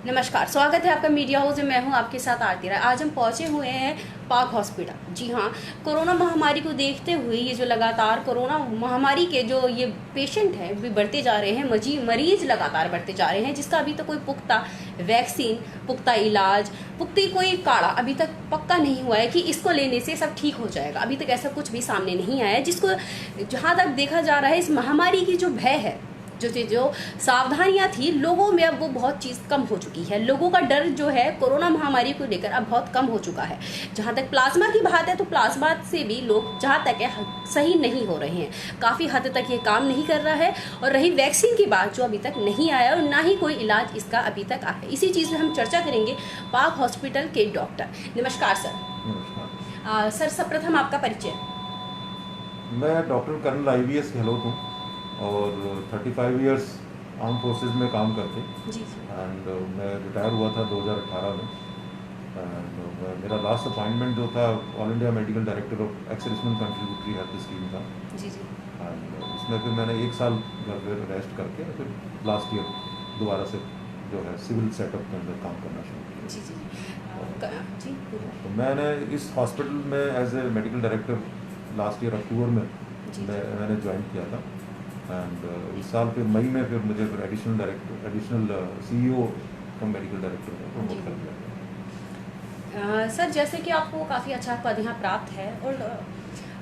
नमस्कार, स्वागत है आपका मीडिया हाउस में। मैं हूं आपके साथ आरती राय। आज हम पहुंचे हुए हैं पाक हॉस्पिटल। जी हां, कोरोना महामारी को देखते हुए ये जो लगातार कोरोना महामारी के जो ये पेशेंट हैं भी बढ़ते जा रहे हैं, मरीज लगातार बढ़ते जा रहे हैं, जिसका अभी तक कोई पुख्ता वैक्सीन, पुख्ता इलाज, पुख्ती कोई काढ़ा अभी तक पक्का नहीं हुआ है कि इसको लेने से सब ठीक हो जाएगा। अभी तक ऐसा कुछ भी सामने नहीं आया है, जिसको जहाँ तक देखा जा रहा है इस महामारी की जो भय है, जो सावधानियां थी लोगों में, अब वो बहुत चीज़ कम हो चुकी है। लोगों का डर जो है कोरोना महामारी को लेकर अब बहुत कम हो चुका है। जहाँ तक प्लाज्मा की बात है तो प्लाज्मा से भी लोग जहाँ तक है सही नहीं हो रहे हैं, काफ़ी हद तक ये काम नहीं कर रहा है। और रही वैक्सीन की बात, जो अभी तक नहीं आया और ना ही कोई इलाज इसका अभी तक आया है, इसी चीज़ में हम चर्चा करेंगे पाक हॉस्पिटल के डॉक्टर। नमस्कार सर। नमस्कार सर, सर्वप्रथम आपका परिचय। मैं डॉक्टर कर्नल IVS गहलोत हूँ और 35 इयर्स आर्म फोर्सेस में काम करते जी। एंड मैं रिटायर हुआ था 2018 में। एंड मेरा लास्ट अपॉइंटमेंट जो था all India medical director of ex-serviceman contributory health scheme था। जी जी। एंड उसमें फिर मैंने 1 साल घर पे रेस्ट करके फिर लास्ट ईयर दोबारा से जो है सिविल सेटअप के अंदर काम करना शुरू किया। जी जी। जी। तो मैंने इस हॉस्पिटल में as a medical director last year October में मैंने ज्वाइन किया था। एंड इस साल फिर मई में फिर मुझे फिर एडिशनल CEO कम मेडिकल डायरेक्टर में प्रमोट कर दिया। सर, जैसे कि आपको काफ़ी अच्छा पद यहाँ प्राप्त है और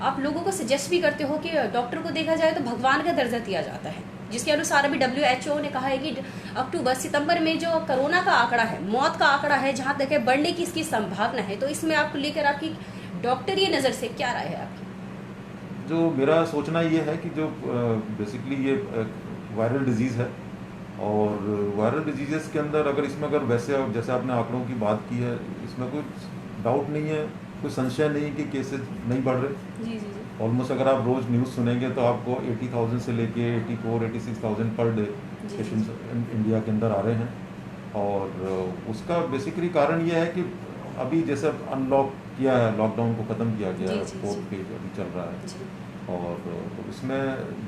आप लोगों को सजेस्ट भी करते हो कि डॉक्टर को देखा जाए तो भगवान का दर्जा दिया जाता है, जिसके अनुसार अभी WHO ने कहा है कि सितंबर में जो कोरोना का आंकड़ा है, मौत का आंकड़ा है, जहाँ तक है बढ़ने की इसकी संभावना है। तो इसमें आपको लेकर आपकी डॉक्टरी नज़र से क्या राय है आपकी? जो मेरा सोचना ये है कि जो बेसिकली ये वायरल डिजीज़ है और वायरल डिजीज़ के अंदर अगर वैसे जैसे आपने आंकड़ों की बात की है, इसमें कोई डाउट नहीं है, कोई संशय नहीं कि केसेस नहीं बढ़ रहे। जी जी जी। ऑलमोस्ट अगर आप रोज़ न्यूज़ सुनेंगे तो आपको 80,000 से लेके 84-86,000 पर डे पेशेंट्स इंडिया के अंदर आ रहे हैं। और उसका बेसिकली कारण ये है कि अभी जैसे अनलॉक किया है, लॉकडाउन को ख़त्म किया गया है, 4th फेज अभी चल रहा है। और तो उसमें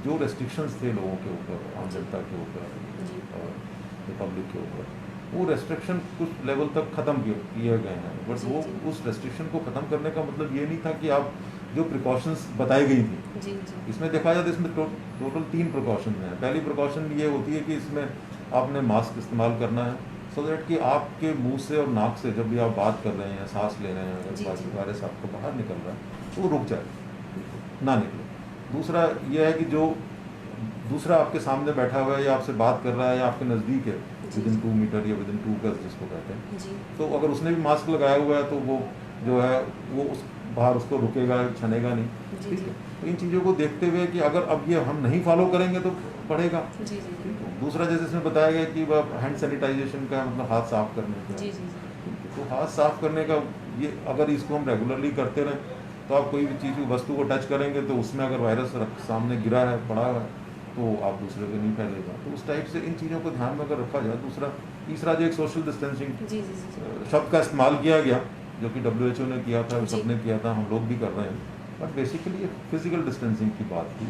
जो रेस्ट्रिक्शंस थे लोगों के ऊपर, आम जनता के ऊपर और पब्लिक के ऊपर, वो रेस्ट्रिक्शन कुछ लेवल तक ख़त्म किए गए हैं। बट वो उस रेस्ट्रिक्शन को ख़त्म करने का मतलब ये नहीं था कि आप जो प्रिकॉशंस बताई गई थी, इसमें देखा जाए तो इसमें टोटल 3 प्रिकॉशन हैं। पहली प्रिकॉशन ये होती है कि इसमें आपने मास्क इस्तेमाल करना है सो दैट कि आपके मुंह से और नाक से जब भी आप बात कर रहे हैं, सांस ले रहे हैं, अगर वायरस आपको बाहर निकल रहा है तो वो रुक जाए, ना निकले। दूसरा यह है कि जो दूसरा आपके सामने बैठा हुआ है या आपसे बात कर रहा है या आपके नज़दीक है, विदिन 2 मीटर या विदिन 2 गज जिसको कहते हैं, तो अगर उसने भी मास्क लगाया हुआ है तो वो जो है वो उस बाहर उसको रुकेगा, छनेगा नहीं। ठीक है, तो इन चीज़ों को देखते हुए कि अगर अब ये हम नहीं फॉलो करेंगे तो बढ़ेगा। दूसरा जैसे इसमें बताया गया कि वह हैंड सैनिटाइजेशन का मतलब हाथ साफ करने का, तो हाथ साफ करने का ये अगर इसको हम रेगुलरली करते रहें तो आप कोई भी चीज़ की वस्तु को टच करेंगे तो उसमें अगर वायरस सामने गिरा है, पड़ा है, तो आप दूसरे को नहीं फैलेगा। तो उस टाइप से इन चीज़ों को ध्यान में अगर रखा जाए। तीसरा जो एक सोशल डिस्टेंसिंग शब्द का इस्तेमाल किया गया, जो कि WHO ने किया था, सबने किया था, हम लोग भी कर रहे हैं, बट बेसिकली ये फिजिकल डिस्टेंसिंग की बात थी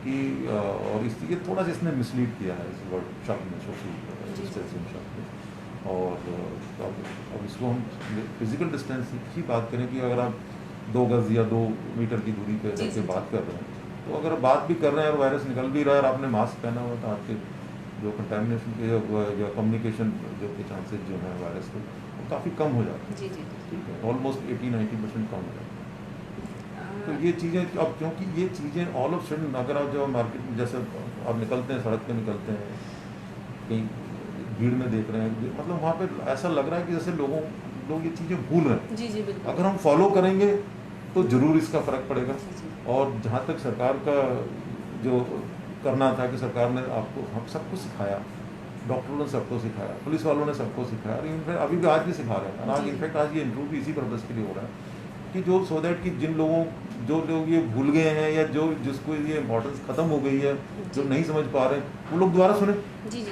कि और ये थोड़ा सा इसने मिसलीड किया है इस वर्ड शब्द में, सोशल डिस्टेंसिंग शब्द में। और अब इसको हम फिजिकल डिस्टेंसिंग की बात करें कि अगर आप 2 गज या 2 मीटर की दूरी पे से बात कर रहे हैं, तो अगर बात भी कर रहे हैं और वायरस निकल भी रहा है और आपने मास्क पहना हुआ, तो आपके जो कंटेमिनेशन के या कम्युनिकेशन जो के चांसेस जो हैं वायरस के, वो काफ़ी कम हो जाते हैं। ठीक है, ऑलमोस्ट 80-90% कम हो जाते हैं। तो ये चीज़ें अब क्योंकि ये चीज़ें ऑल ऑफ सडन अगर आप जब मार्केट में जैसे आप निकलते हैं, सड़क पे निकलते हैं, कहीं भीड़ में देख रहे हैं, मतलब वहाँ पे ऐसा लग रहा है कि जैसे लोग ये चीज़ें भूल रहे हैं। जी जी, बिल्कुल। अगर हम फॉलो करेंगे तो ज़रूर इसका फ़र्क पड़ेगा। और जहाँ तक सरकार का जो करना था कि सरकार ने आपको हम सबको सिखाया, डॉक्टरों ने सबको सिखाया, पुलिस वालों ने सबको सिखाया, और इनफैक्ट अभी भी आज भी सिखा रहे हैं। आज इनफैक्ट आज ये इंप्रूव भी इसी पर्पज़ के लिए हो रहा है कि जो सो दैट कि जो लोग ये भूल गए हैं या जिसको ये इम्पोर्टेंस ख़त्म हो गई है, जो नहीं समझ पा रहे हैं, वो लोग दोबारा सुने। जी।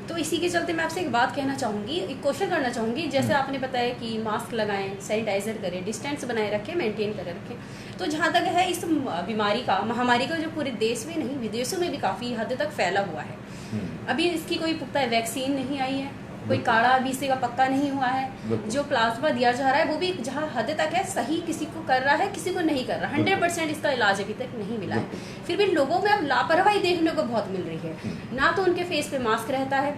तो इसी के चलते मैं आपसे एक बात कहना चाहूँगी, एक क्वेश्चन करना चाहूँगी। जैसे आपने बताया कि मास्क लगाएं, सैनिटाइजर करें, डिस्टेंस बनाए रखें, मेंटेन करे रखें, तो जहाँ तक है इस बीमारी का, महामारी का, जो पूरे देश में नहीं विदेशों में भी काफ़ी हद तक फैला हुआ है, अभी इसकी कोई पुख्ता वैक्सीन नहीं आई है, कोई काढ़ा अभी से का पक्का नहीं हुआ है। बिल्कुल। जो प्लाज्मा दिया जा रहा है वो भी जहाँ हद तक है सही, किसी को कर रहा है किसी को नहीं कर रहा। 100% इसका इलाज अभी तक नहीं मिला है। फिर भी लोगों में अब लापरवाही देखने को बहुत मिल रही है। ना तो उनके फेस पे मास्क रहता है,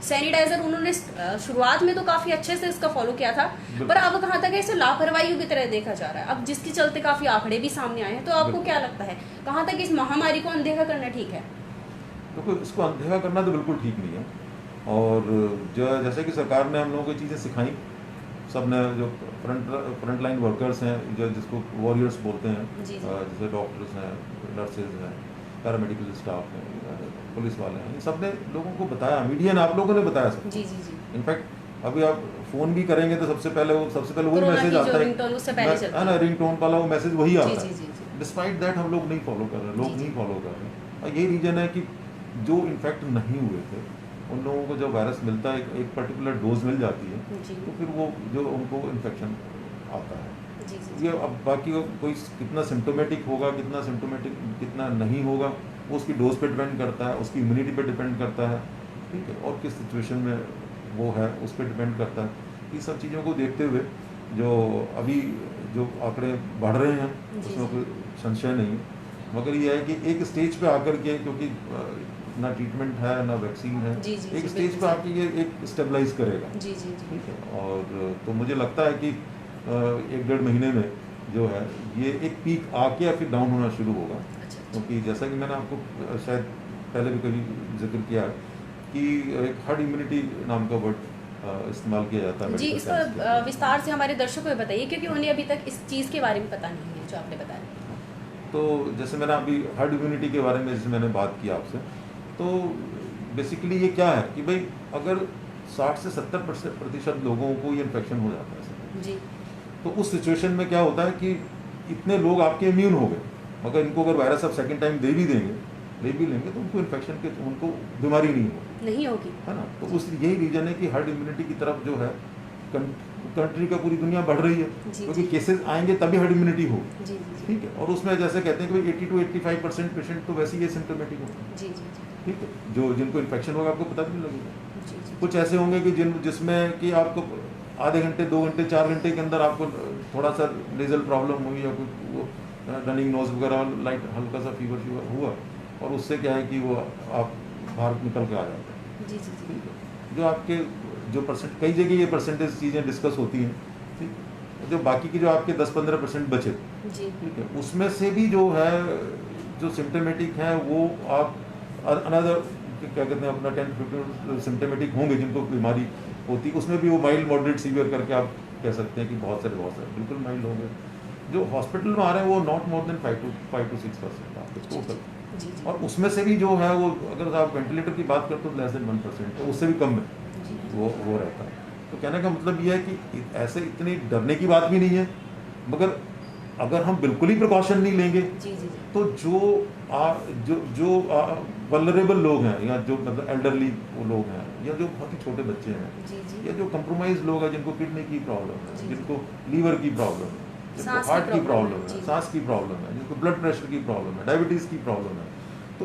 सैनिटाइजर उन्होंने शुरुआत में तो काफी अच्छे से इसका फॉलो किया था, पर अब कहाँ तक है इसे लापरवाही की तरह देखा जा रहा है। अब जिसके चलते काफी आंकड़े भी सामने आए हैं। तो आपको क्या लगता है कहाँ तक इस महामारी को अनदेखा करना ठीक है? तो इसको अनदेखा करना तो बिल्कुल ठीक नहीं है। और जो जैसे कि सरकार ने हम लोगों को चीज़ें सिखाई, सब ने जो फ्रंट लाइन वर्कर्स हैं, जो जिसको वॉरियर्स बोलते हैं, जैसे डॉक्टर्स हैं, नर्सेज हैं, पैरामेडिकल स्टाफ हैं, पुलिस वाले हैं, इन सब ने लोगों को बताया, मीडिया ने, आप लोगों ने बताया सब। जी जी जी। इनफैक्ट अभी आप फोन भी करेंगे तो सबसे पहले वही मैसेज आता है ना, रिंग टोन वाला वो मैसेज वही आता है। डिस्पाइट दैट हम लोग नहीं फॉलो कर रहे, लोग नहीं फॉलो कर रहे। और यही रीजन है कि जो इन्फेक्ट नहीं हुए थे उन लोगों को जब वायरस मिलता है, एक पर्टिकुलर डोज मिल जाती है, तो फिर वो जो उनको इन्फेक्शन आता है। ये अब बाकी कोई कितना सिम्टोमेटिक होगा, कितना नहीं होगा, वो उसकी डोज पे डिपेंड करता है, उसकी इम्यूनिटी पे डिपेंड करता है, ठीक है, और किस सिचुएशन में वो है उस पर डिपेंड करता है। ये सब चीज़ों को देखते हुए जो अभी जो आंकड़े बढ़ रहे हैं उसमें कोई संशय नहीं है, मगर ये है कि एक स्टेज पे आकर के, क्योंकि ना ट्रीटमेंट है ना वैक्सीन है, एक स्टेज पे आके ये एक स्टेबलाइज करेगा, ठीक है। और तो मुझे लगता है कि 1-1.5 महीने में जो है ये एक पीक आके या फिर डाउन होना शुरू होगा। क्योंकि जैसा कि मैंने आपको शायद पहले भी कभी जिक्र किया कि एक हर्ड इम्यूनिटी नाम का वर्ड इस्तेमाल किया जाता है। जी, इसका विस्तार से हमारे दर्शकों को बताइए, क्योंकि उन्हें अभी तक इस चीज़ के बारे में पता नहीं है जो आपने बताया। तो जैसे मैंने अभी हर्ड इम्यूनिटी के बारे में जैसे मैंने बात की आपसे, तो बेसिकली ये क्या है कि भाई अगर 60 से 70% लोगों को ये इन्फेक्शन हो जाता है जी, तो उस सिचुएशन में क्या होता है कि इतने लोग आपके इम्यून हो गए, मगर इनको अगर वायरस आप सेकेंड टाइम ले भी लेंगे तो उनको इन्फेक्शन के उनको बीमारी नहीं होगी, है ना। तो उस यही रीजन है कि हर्ड इम्यूनिटी की तरफ जो है कंट्री का पूरी दुनिया बढ़ रही है, क्योंकि केसेस आएंगे तभी हर्ड इम्यूनिटी हो, ठीक है। और उसमें जैसे कहते हैं कि 80 to 85% पेशेंट तो वैसे ही सिम्टोमेटिक होंगे, ठीक है, जो जिनको इन्फेक्शन होगा आपको पता भी नहीं लगेगा। कुछ ऐसे होंगे कि जिसमें कि आपको आधे घंटे, 2 घंटे, 4 घंटे के अंदर आपको थोड़ा सा नेजल प्रॉब्लम हुई या कुछ रनिंग नोज वगैरह, लाइट हल्का सा फीवर हुआ, और उससे क्या है कि वो आप बाहर निकल के आ जाते हैं, ठीक है। जो आपके जो कई जगह ये परसेंटेज चीज़ें डिस्कस होती हैं, ठीक है, जो बाकी की जो आपके 10-15% बचे, ठीक है, उसमें से भी जो है जो सिम्टोमेटिक हैं वो आप अनदर क्या कहते हैं अपना 10-15 सिम्टोमेटिक होंगे जिनको बीमारी होती, उसमें भी वो माइल्ड, मॉडरेट, सीवियर करके आप कह सकते हैं कि बहुत सारे बिल्कुल माइल्ड होंगे। जो हॉस्पिटल में आ रहे हैं वो नॉट मोर देन 5 to 6% आपके टोटल, और उसमें से भी जो है वो अगर आप वेंटिलेटर की बात करते हो लेस देन 1%, तो उससे भी कम है वो रहता है। तो कहने का मतलब ये है कि ऐसे इतनी डरने की बात भी नहीं है, मगर अगर हम बिल्कुल ही प्रिकॉशन नहीं लेंगे तो जो वल्नरेबल लोग हैं, या जो मतलब एल्डरली वो लोग हैं, या जो बहुत ही छोटे बच्चे हैं, या जो कंप्रोमाइज लोग हैं जिनको किडनी की प्रॉब्लम है, जिनको लीवर की प्रॉब्लम है, जिनको हार्ट की प्रॉब्लम है, सांस की प्रॉब्लम है, जिनको ब्लड प्रेशर की प्रॉब्लम है, डायबिटीज़ की प्रॉब्लम है, तो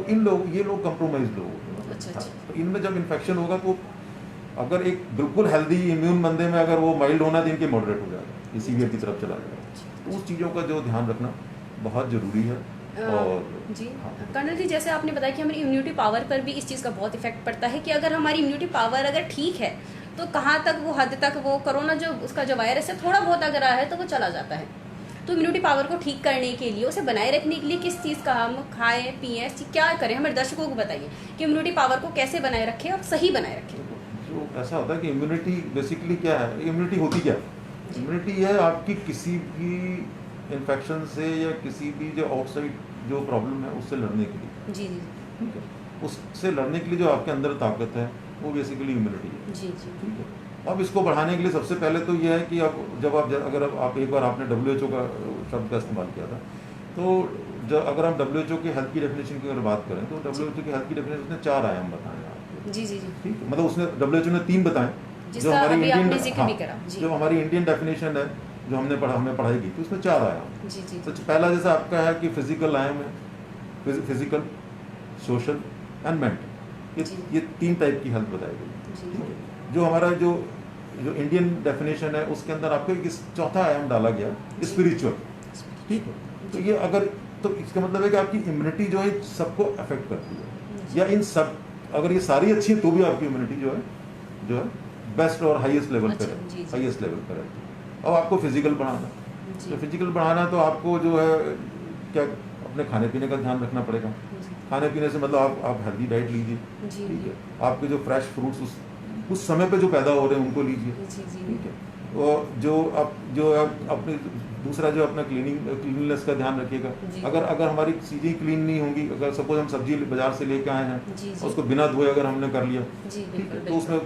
ये लोग कंप्रोमाइज लोग होते हैं। तो इनमें जब इन्फेक्शन होगा तो अगर एक बिल्कुल हेल्दी इम्यून बंदे में अगर वो माइल्ड होना तो इनके मॉडरेट हो जाएगा, ये सीवियर की तरफ चला जाएगा। तो उस चीज़ों का जो ध्यान रखना बहुत ज़रूरी है। और जी कर्नल जी, जैसे आपने बताया कि हमारी इम्यूनिटी पावर पर भी इस चीज़ का बहुत इफेक्ट पड़ता है कि अगर हमारी इम्यूनिटी पावर अगर ठीक है तो कहाँ तक वो हद तक वो कोरोना जो उसका जो वायरस है थोड़ा बहुत अगर आया है तो वो चला जाता है। तो इम्यूनिटी पावर को ठीक करने के लिए, उसे बनाए रखने के लिए किस चीज़ का हम खाएं पिएं, क्या करें, हमारे दर्शकों को बताइए कि इम्यूनिटी पावर को कैसे बनाए रखें और सही बनाए रखें। जो ऐसा होता है कि इम्यूनिटी बेसिकली क्या है, इम्यूनिटी होती क्या है? इम्यूनिटी है आपकी किसी भी इन्फेक्शन से या किसी भी जो आउटसाइड जो प्रॉब्लम है उससे लड़ने के लिए, जी जी, ठीक है, उससे लड़ने के लिए जो आपके अंदर ताकत है वो बेसिकली इम्यूनिटी है, जी जी, ठीक है। अब इसको बढ़ाने के लिए सबसे पहले तो ये है कि अगर आप एक बार आपने WHO का शब्द का इस्तेमाल किया था, तो अगर हम WHO की हेल्थ की डेफिनेशन की अगर बात करें तो WHO की हेल्थ की डेफिनेशन उसने 4 आयाम बताए हैं आपको, जी जी जी, ठीक है, मतलब उसने WHO ने 3 बताए, जो हमारी इंडियन डेफिनेशन है जो हमने पढ़ाई की थी उसमें 4 आयाम। जी जी, तो पहला जैसा आपका है कि फिजिकल आयाम है, फिजिकल, सोशल एंड मेंटल, ये 3 टाइप की हेल्थ बताई गई, ठीक है। जो हमारा जो जो इंडियन डेफिनेशन है उसके अंदर आपको एक चौथा आयाम डाला गया स्पिरिचुअल, ठीक है। तो ये अगर तो इसका मतलब है कि आपकी इम्यूनिटी जो है सबको अफेक्ट करती है, या इन सब अगर ये सारी अच्छी है तो भी आपकी इम्यूनिटी जो है बेस्ट और हाईएस्ट लेवल पर है, हाईएस्ट लेवल पर है। अब आपको फिजिकल बढ़ाना, तो फिजिकल बढ़ाना तो आपको जो है क्या अपने खाने पीने का ध्यान रखना पड़ेगा। खाने पीने से मतलब आप हेल्दी डाइट लीजिए, ठीक है। आपके जो फ्रेश फ्रूट्स उस समय पे जो पैदा हो रहे हैं उनको लीजिए, ठीक है। और जो आप अपने दूसरा जो अपना क्लीनलीनेस का ध्यान रखिएगा। अगर हमारी चीज़ें क्लीन नहीं होंगी, अगर सपोज हम सब्जी बाजार से लेके आए हैं उसको बिना धोए अगर हमने कर लिया, ठीक है, तो उसमें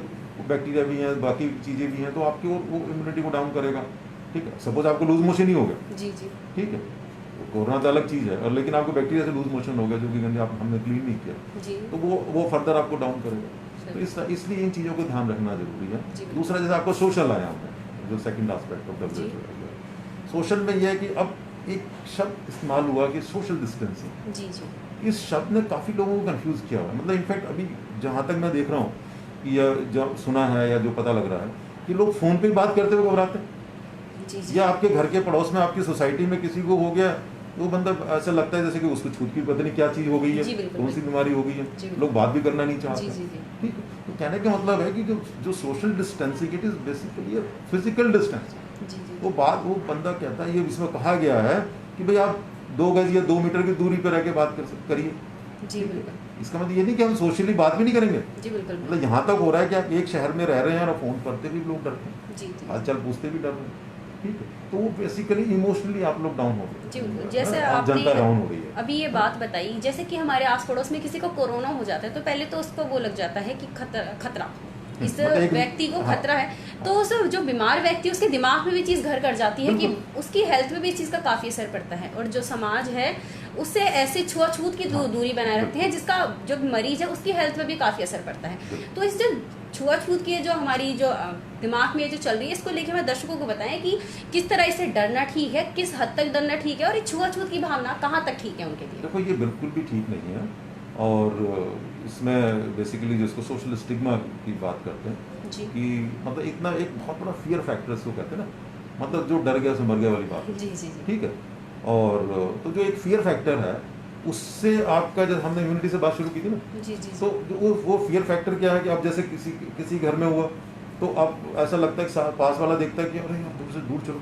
बैक्टीरिया भी हैं, बाकी चीज़ें भी हैं, तो आपकी वो इम्यूनिटी को डाउन करेगा, ठीक है। सपोज आपको लूज मोशन ही हो गया, ठीक है, कोरोना तो अलग चीज़ है, और लेकिन आपको बैक्टीरिया से लूज मोशन हो गया जो कि हमने क्लीन नहीं किया, तो वो फर्दर आपको डाउन करेगा। तो इसलिए इन चीज़ों को ध्यान रखना जरूरी है। दूसरा जैसे आपको सोशल आयाम है, जो सेकंड एस्पेक्ट ऑफ WHO है, सोशल में यह है कि अब एक शब्द इस्तेमाल हुआ कि सोशल डिस्टेंसिंग। इस शब्द ने काफ़ी लोगों को कंफ्यूज किया हुआ है। मतलब इनफैक्ट अभी जहाँ तक मैं देख रहा हूँ कि या जो सुना है या जो पता लग रहा है कि लोग फ़ोन पे बात करते हुए घबराते हैं, या आपके घर के पड़ोस में आपकी सोसाइटी में किसी को हो गया तो बंदा ऐसा लगता है जैसे कि उसको छूत की पता नहीं क्या चीज़ हो गई है, कौन सी बीमारी हो गई है, लोग बात भी करना नहीं चाहते, ठीक है। तो कहने का मतलब है कि जो social distancing it is basically physical distancing. वो बंदा कहता है, ये इसमें कहा गया है कि भाई आप 2 गज या 2 मीटर की दूरी पर रह के बात करिए, इसका मतलब ये नहीं कि हम सोशली बात भी नहीं करेंगे। मतलब यहाँ तक हो रहा है कि आप एक शहर में रह रहे हैं और फ़ोन करते भी लोग डरते हैं, हालचाल पूछते भी डर रहे हैं, ठीक है। तो वो बेसिकली इमोशनली आप लोग डाउन हो गए, जैसे जनता डाउन हो रही है। अभी ये बात बताई, जैसे कि हमारे आस पड़ोस में किसी को कोरोना हो जाता है तो पहले तो उसको वो लग जाता है कि खतरा इस व्यक्ति को खतरा है, तो उस जो बीमार व्यक्ति है उसके दिमाग में भी चीज़ घर कर जाती है कि उसकी हेल्थ में भी इस चीज़ का काफ़ी असर पड़ता है। और जो समाज है उससे ऐसे छुआछूत की दूरी बनाए रखते हैं, जिसका जो मरीज है उसकी हेल्थ में भी काफ़ी असर पड़ता है। तो इस जो छुआछूत की जो हमारी जो दिमाग में जो चल रही है, इसको लेकर हमें दर्शकों को बताएं कि किस तरह इससे डरना ठीक है, किस हद तक डरना ठीक है, और ये छुआछूत की भावना कहाँ तक ठीक है उनके लिए। देखो ये बिल्कुल भी ठीक नहीं है, और इसमें बेसिकली जिसको सोशल स्टिग्मा की बात करते हैं कि मतलब इतना एक बहुत बड़ा फियर फैक्टर इसको कहते हैं ना, मतलब जो डर गया सो मर गया वाली बात, ठीक है। और तो जो एक फियर फैक्टर है उससे आपका, जब हमने इम्यूनिटी से बात शुरू की थी ना, तो वो फियर फैक्टर क्या है कि आप जैसे किसी घर में हुआ तो आप ऐसा लगता है कि पास वाला देखता है कि अरे दूर से दूर चलो,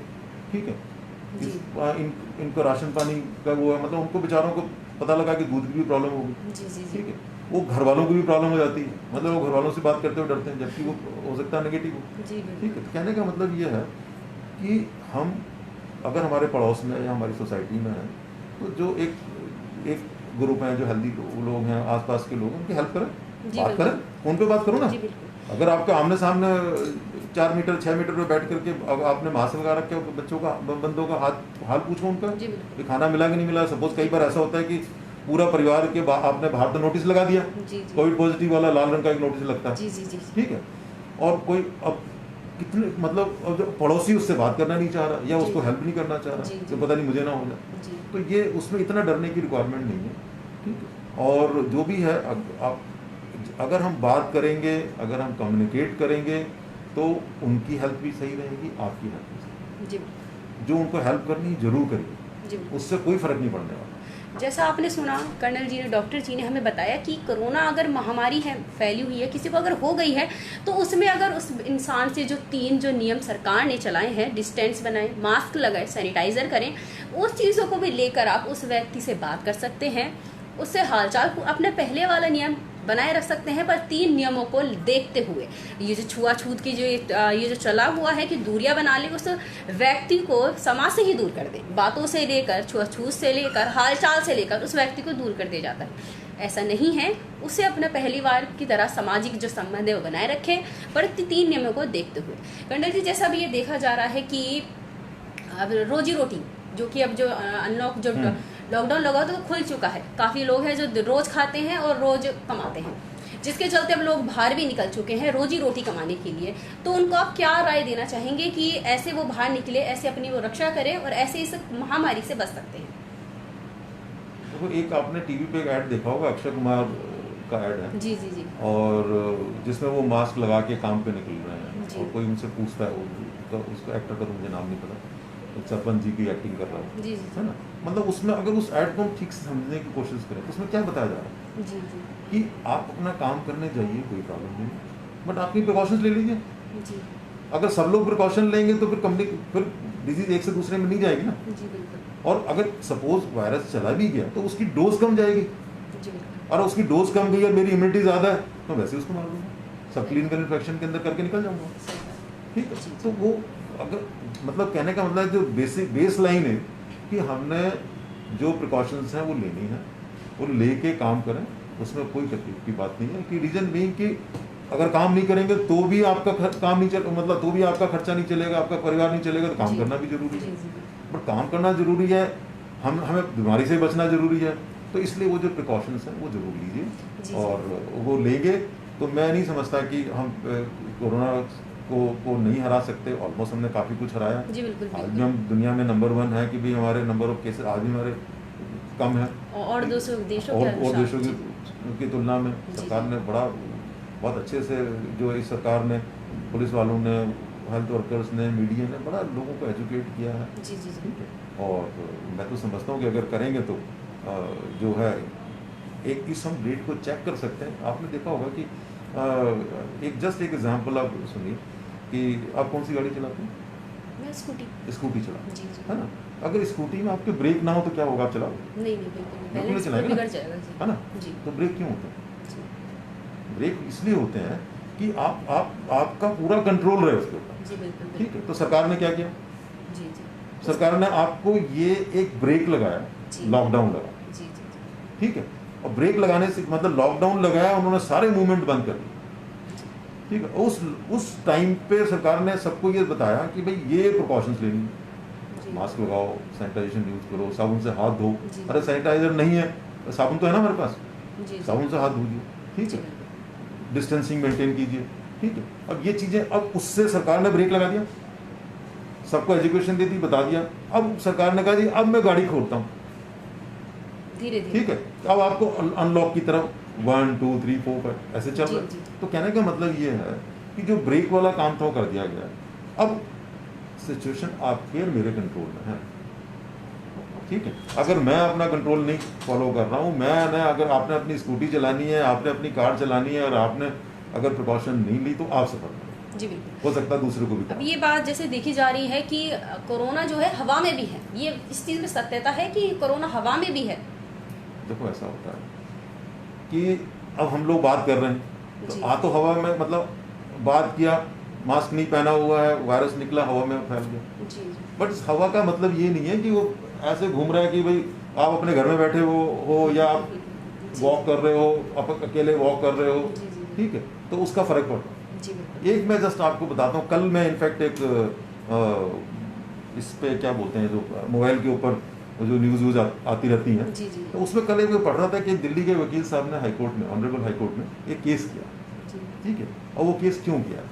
ठीक है। इनको राशन पानी का वो है, मतलब उनको बेचारों को पता लगा कि दूध की भी प्रॉब्लम होगी, ठीक है। वो घर वालों की भी प्रॉब्लम हो जाती है, मतलब वो घर वालों से बात करते हुए डरते हैं, जबकि वो हो सकता है नेगेटिव हो, ठीक है। तो कहने का मतलब ये है कि हम अगर हमारे पड़ोस में या हमारी सोसाइटी में है तो जो एक ग्रुप है जो हेल्दी लोग हैं, आसपास के लोग, उनकी हेल्प करें, बात करें, फोन पे बात करो ना। अगर आपके आमने सामने 4 मीटर 6 मीटर पे बैठ करके आपने मास्क लगा रखे हो, बच्चों का बंदों का हाल पूछो उनका कि खाना मिला कि नहीं मिला। सपोज कई बार ऐसा होता है कि पूरा परिवार के आपने बाहर तो नोटिस लगा दिया, कोविड पॉजिटिव वाला लाल रंग का एक नोटिस लगता है, ठीक है। और कोई अब कितने मतलब जो पड़ोसी उससे बात करना नहीं चाह रहा या उसको हेल्प नहीं करना चाह रहा, तो पता नहीं मुझे ना हो जाए, तो ये उसमें इतना डरने की रिक्वायरमेंट नहीं है, ठीक है। और जो भी है, अगर हम बात करेंगे, अगर हम कम्युनिकेट करेंगे तो उनकी हेल्प भी सही रहेगी, आपकी हेल्प भी सही, जो उनको हेल्प करनी जरूर करिए, उससे कोई फर्क नहीं पड़ने वाला। जैसा आपने सुना कर्नल जी ने, डॉक्टर जी ने हमें बताया कि कोरोना अगर महामारी है, फैली हुई है, किसी को अगर हो गई है तो उसमें अगर उस इंसान से जो 3 जो नियम सरकार ने चलाए हैं, डिस्टेंस बनाएं, मास्क लगाएं, सैनिटाइज़र करें, उस चीज़ों को भी लेकर आप उस व्यक्ति से बात कर सकते हैं, उससे हालचाल अपने पहले वाला नियम बनाए रख सकते हैं, पर 3 नियमों को देखते हुए। ये जो छुआछूत की ये जो चला हुआ है कि दूरियां बना ले, उस व्यक्ति को समाज से ही दूर कर दे, बातों से लेकर, छुआछूत से लेकर, हालचाल से लेकर उस व्यक्ति को दूर कर दिया जाता है। ऐसा नहीं है, उसे अपने पहली बार की तरह सामाजिक जो संबंध है वो बनाए रखें, पर 3 नियमों को देखते हुए। कर्नल जी, जैसा भी ये देखा जा रहा है कि अब रोजी रोटी जो कि अब जो अनलॉक जो लॉकडाउन लगा तो खुल चुका है, काफ़ी लोग हैं जो रोज़ खाते हैं और रोज़ कमाते हैं, जिसके चलते अब लोग बाहर भी निकल चुके हैं रोजी रोटी कमाने के लिए। तो उनको आप क्या राय देना चाहेंगे कि ऐसे वो बाहर निकले, ऐसे अपनी वो रक्षा करें और ऐसे इस महामारी से बच सकते हैं? तो एक आपने टीवी पे एक ऐड देखा होगा, अक्षय कुमार का ऐड है, जी जी जी, और जिसमें वो मास्क लगा के काम पे निकल रहे हैं जी। और कोई उनसे पूछता है तो उसको एक्टर का तो मुझे नाम नहीं पता, तो सरपंच जी की एक्टिंग कर रहा है जी जी है ना। मतलब उसमें अगर उस ऐड को हम ठीक से समझने की कोशिश करें तो उसमें क्या बताया जा रहा है जी जी कि आप अपना काम करने जाइए, कोई प्रॉब्लम नहीं, बट आपकी प्रिकॉशंस ले लीजिए। जी अगर सब लोग प्रिकॉशन लेंगे तो फिर कंपनी फिर डिजीज एक से दूसरे में नहीं जाएगी ना। जी बिल्कुल और अगर सपोज वायरस चला भी गया तो उसकी डोज कम जाएगी, जी बिल्कुल और उसकी डोज कम गई और मेरी इम्यूनिटी ज़्यादा है तो वैसे उसको मार दूंगा, सब क्लिनिकल इन्फेक्शन के अंदर करके निकल जाऊंगा। सही बात ठीक जी, है, तो वो अगर मतलब कहने का मतलब जो बेस लाइन है कि हमने जो प्रिकॉशंस हैं वो लेनी है और लेके काम करें, उसमें कोई तकलीफ की बात नहीं है। कि रीजन बीइंग कि अगर काम नहीं करेंगे तो भी आपका काम नहीं चल मतलब तो भी आपका खर्चा नहीं चलेगा, आपका परिवार नहीं चलेगा, तो काम जी। करना भी जरूरी जी है। जी बट काम करना जरूरी है, हमें बीमारी से बचना जरूरी है, तो इसलिए वो जो प्रिकॉशंस हैं वो जरूर जी, लीजिए। जी। और वो लेंगे तो मैं नहीं समझता कि हम कोरोना को नहीं हरा सकते। ऑलमोस्ट हमने काफ़ी कुछ हराया। जी बिल्कुल आज भी बिल्कुल हम दुनिया में नंबर 1 है कि भाई हमारे नंबर ऑफ केसेस आज भी हमारे कम है और दूसरे देशों के और अनुसार देशों जी की तुलना में। जी, सरकार जी। ने बहुत अच्छे से, जो इस सरकार ने, पुलिस वालों ने, हेल्थ वर्कर्स ने, मीडिया ने बड़ा लोगों को एजुकेट किया है। जी जी जी ठीक है, और मैं तो समझता हूँ कि अगर करेंगे तो जो है एक इस हम रेट को चेक कर सकते हैं। आपने देखा होगा कि एक एग्जांपल आप सुनिए कि आप कौन सी गाड़ी चलाते हैं? मैं स्कूटी स्कूटी चलाते जी जी हैं, है ना। अगर स्कूटी में आपके ब्रेक ना हो तो क्या होगा, आप चलाओगे? नहीं नहीं बिल्कुल बिल्कुल नहीं बैलेंस चलाएंगे ना, बिगड़ जाएगा जी है ना। जी तो ब्रेक क्यों होते हैं? जी ब्रेक इसलिए होते हैं कि आपका पूरा कंट्रोल रहे उसके ऊपर। जी बिल्कुल ठीक है, तो सरकार ने क्या किया? जी जी सरकार ने आपको ये एक ब्रेक लगाया, जी। लॉकडाउन लगाया। जी जी जी ठीक है, और ब्रेक लगाने से मतलब लॉकडाउन लगाया, उन्होंने सारे मूवमेंट बंद कर दिए। ठीक है, उस टाइम पे सरकार ने सबको ये बताया कि भाई ये प्रिकॉशंस लेनी है, जी मास्क लगाओ, सैनिटाइजेशन यूज करो, साबुन से हाथ धो। जी। अरे सैनिटाइजर नहीं है, साबुन तो है ना हमारे पास, जी जी साबुन से हाथ धोइए। ठीक जी है, बिल्कुल डिस्टेंसिंग मेंटेन कीजिए। ठीक है, अब ये चीजें, अब उससे सरकार ने ब्रेक लगा दिया, सबको एजुकेशन दे दी, बता दिया। अब सरकार ने कहा जी अब मैं गाड़ी खोलता हूँ। धीरे धीरे ठीक है, अब आपको अनलॉक की तरफ 1 2 3 4 5 ऐसे चल जी, रहा है। जी। तो कहने का मतलब ये है कि जो ब्रेक वाला काम था वो कर दिया गया है। अब सिचुएशन आपके और मेरे कंट्रोल में है। ठीक है, अगर मैं अपना कंट्रोल नहीं फॉलो कर रहा हूँ, मैंने अगर आपने अपनी स्कूटी चलानी है, आपने अपनी कार चलानी है और आपने अगर प्रिकॉशन नहीं ली तो आप सफर करें। जी बिल्कुल हो सकता है दूसरे को भी अब करें। ये बात जैसे देखी जा रही है कि कोरोना जो है हवा में भी है, ये इस चीज़ में सत्यता है कि कोरोना हवा में भी है। देखो ऐसा होता है कि अब हम लोग बात कर रहे हैं जी। तो तो हवा में मतलब बात किया, मास्क नहीं पहना हुआ है, वायरस निकला, हवा में फैल गया। जी जी बट इस हवा का मतलब ये नहीं है कि वो ऐसे घूम रहा है कि भाई आप अपने घर में बैठे हो या आप जी, वॉक कर रहे हो, आप अकेले वॉक कर रहे हो। जी, जी, जी। ठीक है, तो उसका फर्क पड़ता है। जी बिल्कुल एक मैं जस्ट आपको बताता हूँ, कल मैं इनफैक्ट एक इस पे क्या बोलते हैं, जो मोबाइल के ऊपर जो न्यूज़ आती रहती हैं, जी जी तो उसमें कल एक मैं पढ़ रहा था कि दिल्ली के वकील साहब ने हाईकोर्ट में, ऑनरेबल हाईकोर्ट में एक केस किया। जी ठीक है, और वो केस क्यों किया?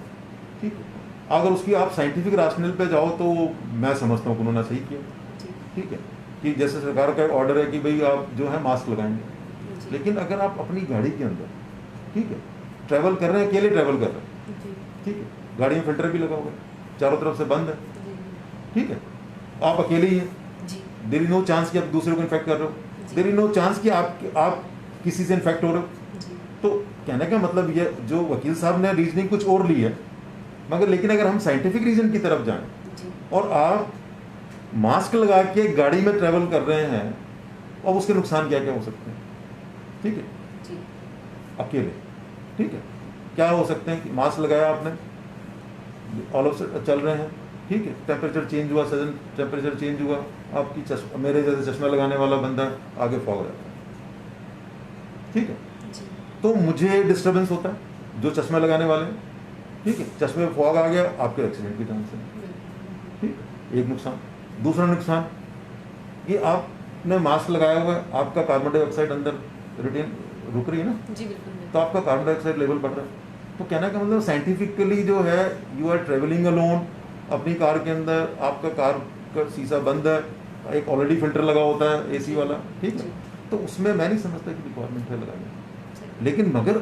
ठीक है, अगर उसकी आप साइंटिफिक राशनल पे जाओ तो मैं समझता हूँ कि उन्होंने सही किया। जी ठीक है, कि जैसे सरकार का ऑर्डर है कि भाई आप जो है मास्क लगाएंगे, जी लेकिन अगर आप अपनी गाड़ी के अंदर, ठीक है, ट्रैवल कर रहे हैं, अकेले ट्रैवल कर रहे हैं, जी ठीक है, गाड़ी में फिल्टर भी लगा हुआ है, चारों तरफ से बंद है, जी ठीक है, आप अकेले ही हैं, जी देयर इज नो चांस कि आप दूसरे को इन्फेक्ट कर रहे हो, जी। देयर इज नो चांस कि आप किसी से इन्फेक्ट हो रहे हो। जी तो कहने का मतलब ये, जो वकील साहब ने रीजनिंग कुछ और ली है, मगर लेकिन अगर हम साइंटिफिक रीजन की तरफ जाएं जी और आप मास्क लगा के गाड़ी में ट्रैवल कर रहे हैं, और उसके नुकसान क्या क्या हो सकते हैं? ठीक है, जी अकेले, ठीक है, क्या हो सकते हैं कि मास्क लगाया आपने, ऑल ऑफ चल रहे हैं, ठीक है, टेम्परेचर चेंज हुआ, सडन टेम्परेचर चेंज हुआ, आपकी मेरे जैसे चश्मा लगाने वाला बंदा आगे फॉग जाता है, ठीक है, जी तो मुझे डिस्टर्बेंस होता है, जो चश्मा लगाने वाले हैं, ठीक है, चश्मे में फॉग आ गया, आपके एक्सीडेंट के चांस है। बिल्कुल ठीक है, एक नुकसान। दूसरा नुकसान कि आपने मास्क लगाया हुआ है, आपका कार्बन डाइऑक्साइड अंदर रिटेन रुक रही है ना, जी बिल्कुल तो आपका कार्बन डाइऑक्साइड लेवल बढ़ रहा है। तो कहने का मतलब साइंटिफिकली जो है, यू आर ट्रेवलिंग अलोन, अपनी कार के अंदर आपका कार का शीशा बंद है, एक ऑलरेडी फिल्टर लगा होता है एसी वाला, ठीक है, जी। तो उसमें मैं नहीं समझता कि रिक्वायरमेंट है लगाने की। सही। लेकिन मगर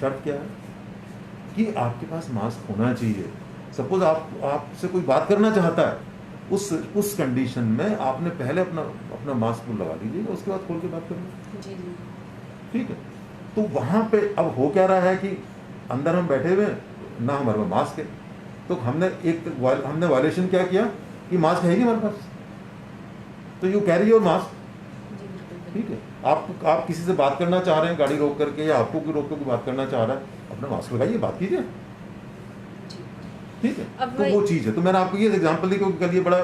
शर्त क्या है कि आपके पास मास्क होना चाहिए। सपोज आपसे कोई बात करना चाहता है, उस कंडीशन में आपने पहले अपना मास्क को लगा लीजिएगा, उसके बाद खोल के बात करिए। जी जी। ठीक है। तो वहां पे अब हो क्या रहा है कि अंदर हम बैठे हुए ना, हमारे पास मास्क है, तो हमने वायलेशन क्या किया कि मास्क है ही नहीं हमारे पास, तो यू कैरी योर मास्क। जी बिल्कुल। ठीक है। आप किसी से बात करना चाह रहे हैं गाड़ी रोक करके, या आपको कोई रोक करके बात करना चाह रहा है, अपना मास्क लगाइए, बात कीजिए। जी। ठीक है। अब तो वो चीज़ है। तो मैंने आपको ये एग्जांपल दी क्योंकि कल ये बड़ा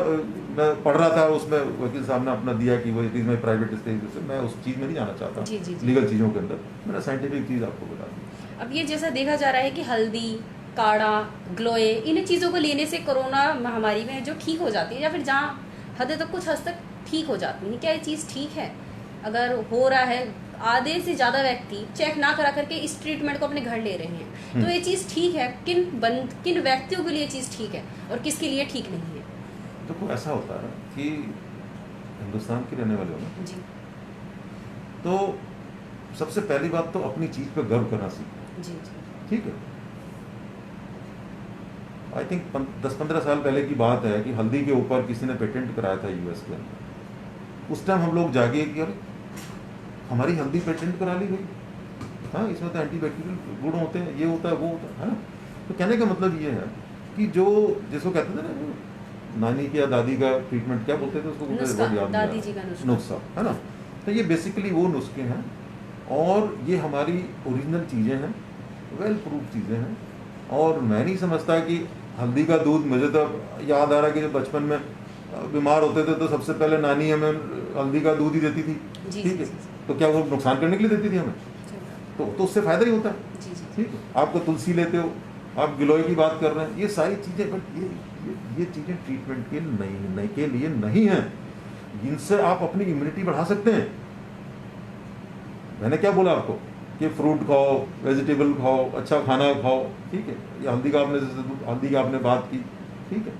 मैं पढ़ रहा था, उसमें वकील साहब ने अपना दिया कि वो it is my private stage से, मैं उस चीज़ में नहीं जाना चाहता जी जी जी। लीगल चीज़ों के अंदर, मैंने साइंटिफिक चीज़ आपको बता दी। अब ये जैसा देखा जा रहा है कि हल्दी, काढ़ा, ग्लोए, इन चीज़ों को लेने से कोरोना महामारी में जो ठीक हो जाती है, या फिर जहाँ हद तक कुछ हद तक ठीक हो जाती है, क्या ये चीज़ ठीक है? अगर हो रहा है आधे से ज़्यादा व्यक्ति चेक ना करा करके इस ट्रीटमेंट को अपने घर ले रहे हैं, तो ये चीज़ ठीक है? किन व्यक्तियों के लिए ये चीज़ ठीक है और किसके लिए ठीक नहीं है? देखो ऐसा होता है कि हिंदुस्तान के रहने वाले हो ना, जी तो सबसे पहली बात तो अपनी चीज़ पर गर्व करना सीखो। जी जी। ठीक है। आई थिंक 10-15 साल पहले की बात है कि हल्दी के ऊपर किसी ने पेटेंट कराया था यूएस के अंदर। उस टाइम हम लोग जागे कि अरे हमारी हल्दी पेटेंट करा ली गई, हाँ इसमें तो एंटीबैक्टीरियल गुण होते हैं, ये होता है वो होता है ना। तो कहने का मतलब ये है कि जो जिसको कहते थे ना, नानी की या दादी का ट्रीटमेंट क्या बोलते थे उसको, नुस्खा, बहुत याद नहीं आ दादी जी का रहा। नुस्खा। नुस्खा है ना। तो ये बेसिकली वो नुस्खे हैं, और ये हमारी ओरिजिनल चीज़ें हैं, वेल प्रूफ चीज़ें हैं। और मैं नहीं समझता कि हल्दी का दूध, मुझे तो याद आ रहा है कि जब बचपन में बीमार होते थे तो सबसे पहले नानी हमें हल्दी का दूध ही देती थी। जी ठीक जी है। जी। तो क्या वो नुकसान करने के लिए देती थी हमें? तो उससे फायदा ही होता है। जी जी। ठीक है। आपको तुलसी लेते हो, आप गिलोय की बात कर रहे हैं, ये सारी चीज़ें, बट ये चीज़ें ट्रीटमेंट के लिए नहीं है। इनसे आप अपनी इम्यूनिटी बढ़ा सकते हैं। मैंने क्या बोला आपको कि फ्रूट खाओ, वेजिटेबल खाओ, अच्छा खाना खाओ। ठीक है। ये हल्दी का हल्दी का आपने बात की। ठीक है।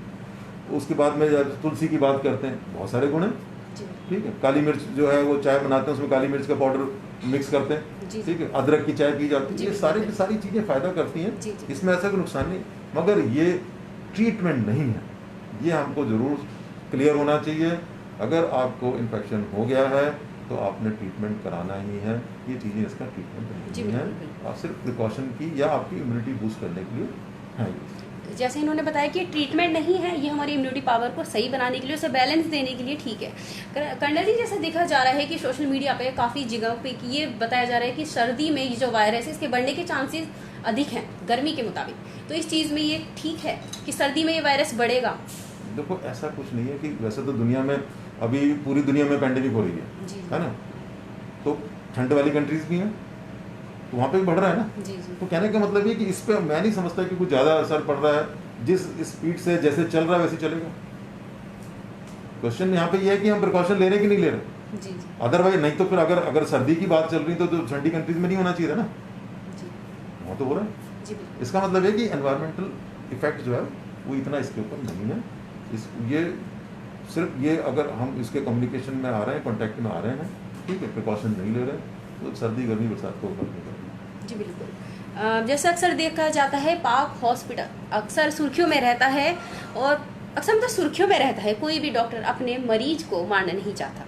उसके बाद में जब तुलसी की बात करते हैं, बहुत सारे गुण हैं। जी ठीक है। काली मिर्च जो है वो चाय बनाते हैं, उसमें काली मिर्च का पाउडर मिक्स करते हैं। जी। ठीक है। अदरक की चाय पी जाती जी, है। ये बिल्कुल, सारी की बिल्कुल। सारी चीज़ें फ़ायदा करती हैं। जी, जी। इसमें ऐसा कोई नुकसान नहीं, मगर ये ट्रीटमेंट नहीं है। ये हमको ज़रूर क्लियर होना चाहिए। अगर आपको इन्फेक्शन हो गया है तो आपने ट्रीटमेंट कराना ही है। ये चीज़ें इसका ट्रीटमेंट जी, नहीं है, बिल्कुल, बिल्कुल। आप सिर्फ प्रिकॉशन की या आपकी इम्यूनिटी बूस्ट करने के लिए है। जैसे इन्होंने बताया कि ट्रीटमेंट नहीं है, ये हमारी इम्यूनिटी पावर को सही बनाने के लिए, उसे बैलेंस देने के लिए ठीक है। कर्नल जी, जैसा देखा जा रहा है कि सोशल मीडिया पे काफ़ी जगह पे ये बताया जा रहा है कि सर्दी में ये जो वायरस है इसके बढ़ने के चांसेस अधिक हैं गर्मी के मुताबिक, तो इस चीज़ में ये ठीक है कि सर्दी में ये वायरस बढ़ेगा? देखो ऐसा कुछ नहीं है कि वैसे तो दुनिया में अभी पूरी दुनिया में पैंडेमिक हो रही है, जी है ना। तो ठंड वाली कंट्रीज भी हैं, तो वहाँ पे भी बढ़ रहा है ना। जी जी। तो कहने का मतलब ये कि इस पे मैं नहीं समझता कि कुछ ज़्यादा असर पड़ रहा है। जिस स्पीड से जैसे चल रहा है वैसे चलेगा। क्वेश्चन यहाँ पे ये है कि हम प्रिकॉशन ले रहे कि नहीं ले रहे। जी जी। अदरवाइज नहीं तो फिर अगर सर्दी की बात चल रही तो ठंडी कंट्रीज में नहीं होना चाहिए था ना, जी वहाँ तो हो रहा है। जी बिल्कुल। इसका मतलब है कि एनवायरमेंटल इफेक्ट जो है वो इतना इसके ऊपर नहीं है। ये सिर्फ ये अगर हम इसके कम्युनिकेशन में आ रहे हैं, कॉन्टैक्ट में आ रहे हैं, ठीक है, प्रिकॉशन नहीं ले रहे, तो सर्दी गर्मी बरसात को ऊपर नहीं कर रहे। जी बिल्कुल। जैसे अक्सर देखा जाता है पाक हॉस्पिटल अक्सर सुर्खियों में रहता है, और अक्सर मतलब सुर्खियों में रहता है। कोई भी डॉक्टर अपने मरीज को मारना नहीं चाहता,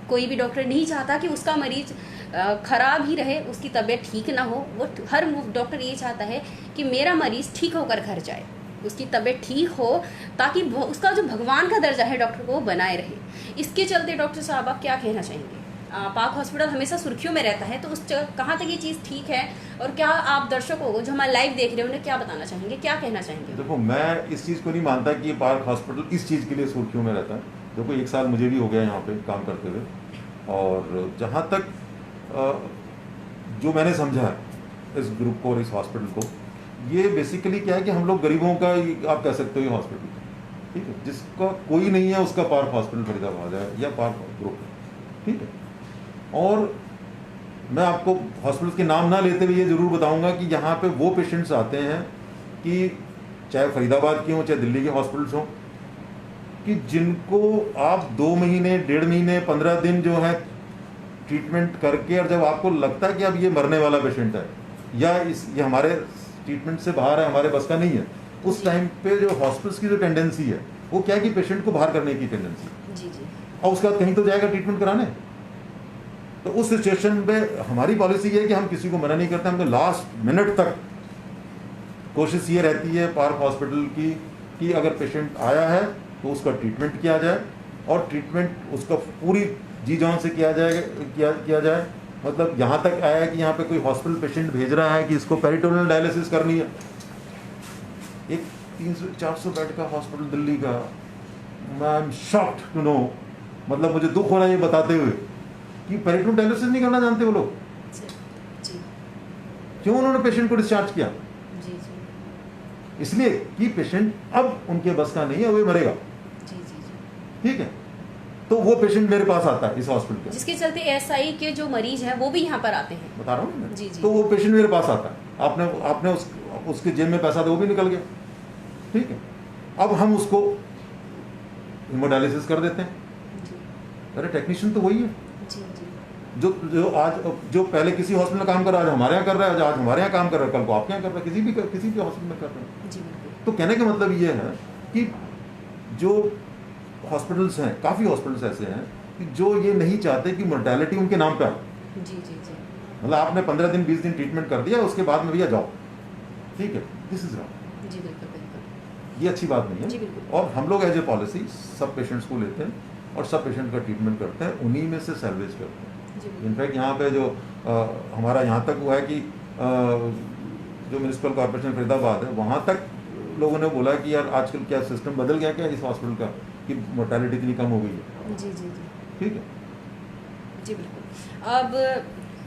कोई भी डॉक्टर नहीं चाहता कि उसका मरीज खराब ही रहे, उसकी तबीयत ठीक ना हो। वो हर डॉक्टर ये चाहता है कि मेरा मरीज ठीक होकर घर जाए, उसकी तबीयत ठीक हो, ताकि उसका जो भगवान का दर्जा है डॉक्टर को वो बनाए रहे। इसके चलते डॉक्टर साहब आप क्या कहना चाहेंगे? पाक हॉस्पिटल हमेशा सुर्खियों में रहता है, तो उस कहाँ तक ये चीज़ ठीक है, और क्या आप दर्शकों को जो हमारे लाइव देख रहे हैं उन्हें क्या बताना चाहेंगे, क्या कहना चाहेंगे? देखो मैं इस चीज़ को नहीं मानता कि ये पार्क हॉस्पिटल इस चीज़ के लिए सुर्खियों में रहता है। देखो 1 साल मुझे भी हो गया यहाँ पे काम करते हुए, और जहाँ तक जो मैंने समझा है इस ग्रुप को और इस हॉस्पिटल को, ये बेसिकली क्या है कि हम लोग गरीबों का आप कह सकते हो ये हॉस्पिटल, ठीक है, जिसका कोई नहीं है उसका पार्क हॉस्पिटल फरीदाबाद है या पार्क ग्रुप है, ठीक है। और मैं आपको हॉस्पिटल के नाम ना लेते हुए ये ज़रूर बताऊंगा कि यहाँ पे वो पेशेंट्स आते हैं कि चाहे फरीदाबाद के हों चाहे दिल्ली के हॉस्पिटल्स हों, कि जिनको आप 2 महीने 1.5 महीने 15 दिन जो है ट्रीटमेंट करके, और जब आपको लगता है कि अब ये मरने वाला पेशेंट है, या ये हमारे ट्रीटमेंट से बाहर है, हमारे बस का नहीं है, उस टाइम पे जो हॉस्पिटल्स की जो टेंडेंसी है वो क्या है कि पेशेंट को बाहर करने की टेंडेंसी, जी जी, और उसके बाद कहीं तो जाएगा ट्रीटमेंट कराने। तो उस सिचुएशन में हमारी पॉलिसी ये है कि हम किसी को मना नहीं करते, हम तो लास्ट मिनट तक कोशिश ये रहती है पार्क हॉस्पिटल की कि अगर पेशेंट आया है तो उसका ट्रीटमेंट किया जाए, और ट्रीटमेंट उसका पूरी जी जान से किया जाए। मतलब यहाँ तक आया है कि यहाँ पे कोई हॉस्पिटल पेशेंट भेज रहा है कि इसको पेरिटोनियल डायलिसिस करनी है, एक 300-400 बेड का हॉस्पिटल दिल्ली का, I am shocked to know, मतलब मुझे दुख हो रहा है ये बताते हुए कि पेरिटोनियल डायलिसिस नहीं करना जानते वो लोग। जी, क्यों उन्होंने पेशेंट को डिस्चार्ज किया? जी जी, इसलिए कि पेशेंट अब उनके बस का नहीं है, वो मरेगा। जी जी जी, ठीक है, तो वो पेशेंट मेरे पास आता है इस हॉस्पिटल का, जिसके चलते एएसआई के जो मरीज हैं वो भी यहाँ पर आते हैं, बता रहा हूँ मैं। जी जी, तो वो पेशेंट मेरे पास आता है, आपने उसके जेब में पैसा था, वो भी निकल गया। ठीक है, अब हम उसको हीमोडायलिसिस कर देते हैं। जी अरे टेक्नीशियन तो वही है जी जी, जो पहले किसी हॉस्पिटल में काम कर रहा है, आज हमारे यहाँ कर रहा है, आज हमारे यहाँ काम कर रहा है, कल को आपके यहाँ कर रहा है, किसी भी हॉस्पिटल में कर रहा है। जी बिल्कुल, तो कहने का मतलब ये है कि जो हॉस्पिटल्स हैं, काफ़ी हॉस्पिटल्स ऐसे हैं कि जो ये नहीं चाहते कि मोर्टेलिटी उनके नाम पे आए। जी जी जी, मतलब आपने 15 दिन 20 दिन ट्रीटमेंट कर दिया, उसके बाद में भैया जाओ, ठीक है, दिस इज रॉन्ग, जी बिल्कुल बिल्कुल, ये अच्छी बात नहीं जी है। बिल्कुल, और हम लोग एज ए पॉलिसी सब पेशेंट्स को लेते हैं और सब पेशेंट का ट्रीटमेंट करते हैं, उन्हीं में से सैलवेज करते हैं। जी बिल्कुल, इनफैक्ट यहाँ पे जो हमारा यहाँ तक हुआ है कि जो म्यूनसिपल कॉर्पोरेशन फरीदाबाद है, वहाँ तक लोगों ने बोला कि यार आजकल क्या सिस्टम बदल गया क्या इस हॉस्पिटल का कि मोर्टेलिटी इतनी कम हो गई है। जी जी जी, ठीक है, जी बिल्कुल। अब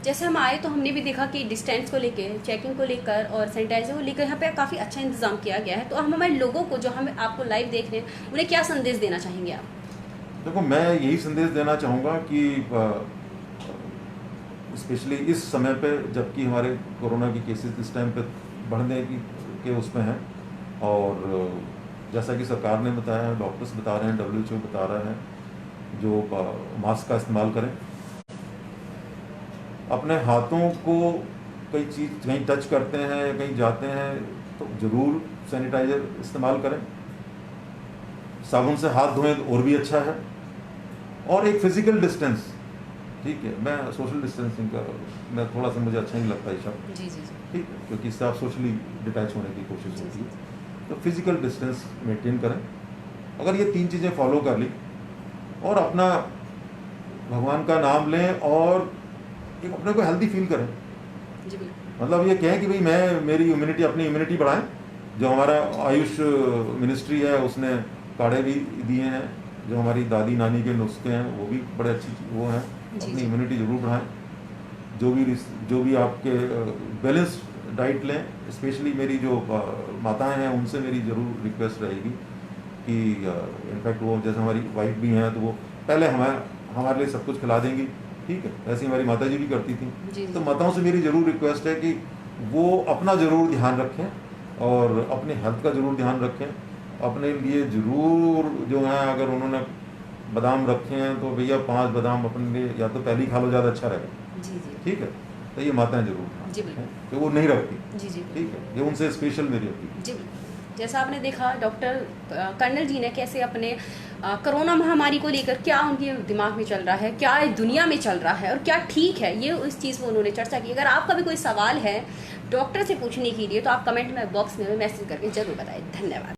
जैसे हम आए तो हमने भी देखा कि डिस्टेंस को लेकर, चेकिंग को लेकर और सैनिटाइजर को लेकर यहाँ पे काफ़ी अच्छा इंतजाम किया गया है। तो हम हमारे लोगों को जो हम आपको लाइव देख रहे हैं उन्हें क्या संदेश देना चाहेंगे आप? देखो मैं यही संदेश देना चाहूँगा कि स्पेशली इस समय पे, जबकि हमारे कोरोना की केसेस इस टाइम पे बढ़ने के उसमें हैं, और जैसा कि सरकार ने बताया है, डॉक्टर्स बता रहे हैं, WHO बता रहा है, जो मास्क का इस्तेमाल करें, अपने हाथों को कहीं टच करते हैं, कहीं जाते हैं तो ज़रूर सैनिटाइजर इस्तेमाल करें, साबुन से हाथ धोएं तो और भी अच्छा है, और एक फिजिकल डिस्टेंस, ठीक है, मैं सोशल डिस्टेंसिंग का मैं थोड़ा सा मुझे अच्छा नहीं लगता ये शब्द, जी जी जी, ठीक है, क्योंकि इससे आप सोशली डिटैच होने की कोशिश जी, होती जी, है। तो फिजिकल डिस्टेंस मेंटेन करें, अगर ये 3 चीज़ें फॉलो कर ली और अपना भगवान का नाम लें और एक अपने को हेल्दी फील करें, जी बिल्कुल, मतलब ये कहें कि भाई मेरी इम्यूनिटी, अपनी इम्यूनिटी बढ़ाएं। जो हमारा आयुष मिनिस्ट्री है उसने काढ़े भी दिए हैं, जो हमारी दादी नानी के नुस्खे हैं वो भी बड़े अच्छी वो हैं, जी, अपनी जी। इम्यूनिटी ज़रूर बढ़ाएं। जो भी आपके बैलेंस डाइट लें, स्पेशली मेरी जो माताएं हैं उनसे मेरी ज़रूर रिक्वेस्ट रहेगी कि इनफैक्ट वो जैसे हमारी वाइफ भी हैं तो वो पहले हमारे लिए सब कुछ खिला देंगी, ठीक है, ऐसी हमारी माता जी भी करती थी। जी, तो जी। माताओं से मेरी ज़रूर रिक्वेस्ट है कि वो अपना ज़रूर ध्यान रखें और अपने हेल्थ का ज़रूर ध्यान रखें, अपने लिए ज़रूर जो है, अगर उन्होंने बादाम रखे हैं तो भैया 5 बादाम अपने लिए या तो पहले ही खा लो, ज़्यादा अच्छा रहेगा, जी जी, ठीक है। तो ये माताएं ज़रूर ध्यान जी, बिल्कुल। रखें, कि वो नहीं रखती, जी जी, ठीक है, ये उनसे स्पेशल मेरी अपील है। जी बिल्कुल। जैसा आपने देखा डॉक्टर कर्नल जी ने कैसे अपने कोरोना महामारी को लेकर क्या उनके दिमाग में चल रहा है, क्या इस दुनिया में चल रहा है और क्या ठीक है, ये इस चीज़ पर उन्होंने चर्चा की। अगर आपका भी कोई सवाल है डॉक्टर से पूछने के लिए तो आप कमेंट में बॉक्स में मैसेज करके ज़रूर बताएं। धन्यवाद।